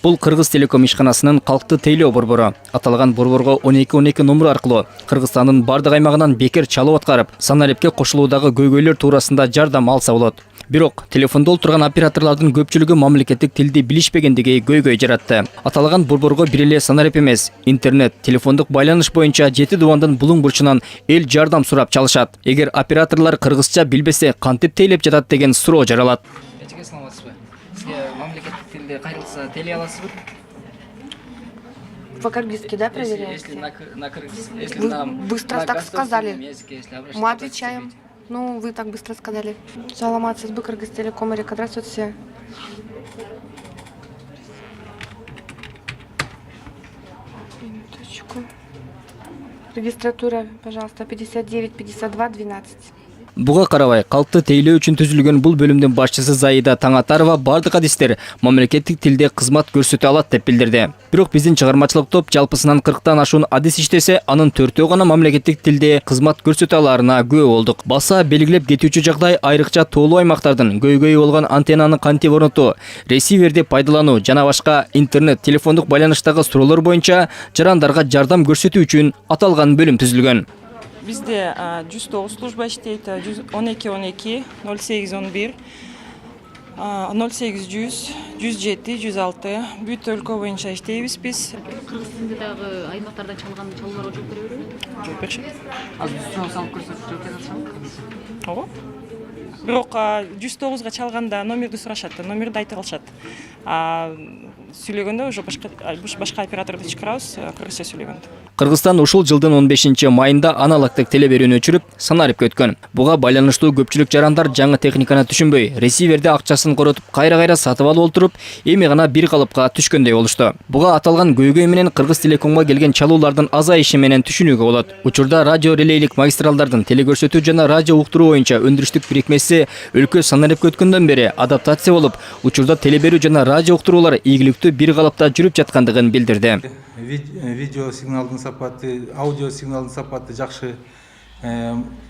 Бул Кыргыз Телеком ишканасынын калкты тейлөө борбору. Аталган борборго 1212 номер аркылуу Кыргызстандын бардык аймагынан бекер чалуу аткарып, санариптке кошулуудагы көйгөйлөр туурасында жардам алса болот. Бирок телефондо отурган операторлордун көпчүлүгү мамлекеттик тилди билишпегендиги көйгөй жаратты. Аталган борборго бир эле санарип эмес, интернет, телефондук байланыш боюнча 7 дубандын булуң бурчунан эл жардам сурап чалышат. Эгер операторлор кыргызча билбесе, кантип тейлеп жатат деген суроо жаралат. Мамлекеттик тилде кайрылса тейлей аласызбы? По-кыргызски, да, проверяете? Если на кыргызском, если Вы на быстро так сказали. Мы отвечаем. Ну, вы так быстро сказали. Саламатсыз бы Кыргызтелеком, здравствуйте. Минуточку. Регистратура, пожалуйста, 59 52 12. Буга карабай, калкты тейлөө үчүн түзүлгөн бул бөлүмдүн башчысы Заида Таңатарова бардык адистер мамлекеттик тилде кызмат көрсөтө алат деп билдирди. Бирок биздин чыгармачылык топ жалпысынан 40тан ашуун адис иштесе, анын 4-өө гана мамлекеттик тилде кызмат көрсөтө аларына күбө болдук. Баса белгилеп кетүүчү жагдай айрыкча тоолуу аймактардын көйгөйү болгон антеннаны кантип орнотуу, ресиверди пайдалануу жана башка интернет, телефондук байланыштагы суроолор боюнча жарандарга жардам көрсөтүү үчүн аталган бөлүм түзүлгөн. Bizde 109 служба иштейт, 1212, 0811, 0800, 107, 106 бүт өлкө боюнча иштейбиз биз. Кыргыз тилинде дагы аймактардан чалган чалууларга жооп бере береби? Жооп беришет. Азыр суроо салып көрсөтүп жооп бере алышабы? Ооба. Бирок 109га чалганда номерди сурашат, номерди айта алышат. Сүйлөгөндө уже башка операторду чакырабыз, кыргызча сүйлөгөндө. Кыргызстан ушул жылдын 15 майында аналогтук теле берүүнү өчүрүп, санарипке өткөн. Буга байланыштуу көпчүлүк жарандар жаңы техниканы түшүнбөй, ресиверде акчасын коротуп, кайра сатып алып олтуруп, эми гана бир калыпка түшкөндөй болушту. Буга аталган көйгөй менен Кыргыз Телекомго келген чалуулардын азайышы менен түшүнүүгө болот. Учурда радио релейлик магистралдардын телегөрсөтүү жана радио уктуруу боюнча өндүрүштүк бирикмеси өлкө санарипке өткөндөн бери адаптация болуп, учурда теле берүү жана радио уктуруулар ийгиликтүү бир калыпта жүрүп жаткандыгын билдирди. Видео сигналдын сапаты, аудио сигналдын сапаты жакшы.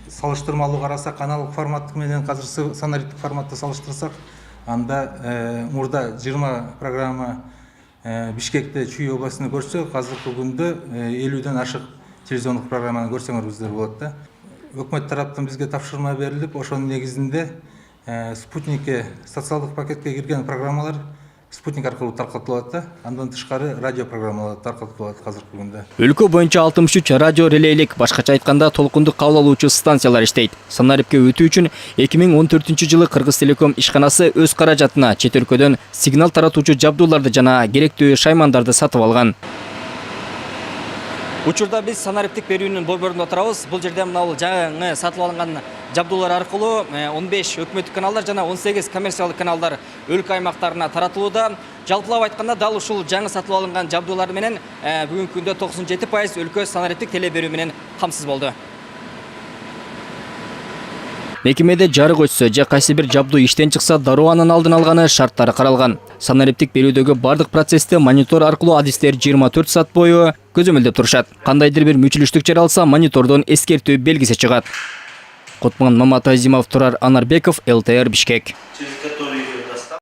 Салыштырмалуу карасак, аналог форматтык менен азыр санариптик форматты салыштырсак, анда мурда 20 программа Бишкекте Чүй областында көрсө, азыркы күндө 50ден ашык телевизиондук программаны көрсөңөрүздөр болот да. Өкмөт тараптан бизге тапшырма берилип, ошонун негизинде спутникке, социалдык пакетке кирген программалар спутник аркылуу таркатылат да. Андан тышкары радио программалар таркатылат азыркы күндө. Өлкө боюнча 63 радио релейлик, башкача айтканда толкундук кабыл алуучу станциялар иштейт. Санарипке өтүү үчүн 2014-жылы Кыргыз Телеком ишканасы өз каражатына чет өлкөдөн сигнал таратуучу жабдууларды жана керектүү шаймандарды сатып алган. Учурда биз санариптик берүүнүн борборунда отурабыз. Бул жерде мына жаңы сатып алынган жабдуулар аркылуу 15 өкмөттүк каналдар жана 18 коммерциялык каналдар өлкө аймактарына таратылууда. Жалпылап айтканда дал ушул жаңы сатып алынган жабдуулар менен бүгүнкү күндө 97% өлкө санариптик теле берүү менен камсыз болду. Мекемеде жарык өтсө же кайсы бир жабдуу иштен чыкса, дароо анын алдын алганы шарттары каралган. Санариптик берүүдөгү бардык процессти монитор аркылуу адистер 24 саат бою көзөмөлдөп турушат. Кандайдыр бир мүчүлүштүк жаралса, монитордон эскертүү белгиси чыгат. Кутман Маматазимов, Турар Анарбеков, ЛТР Бишкек.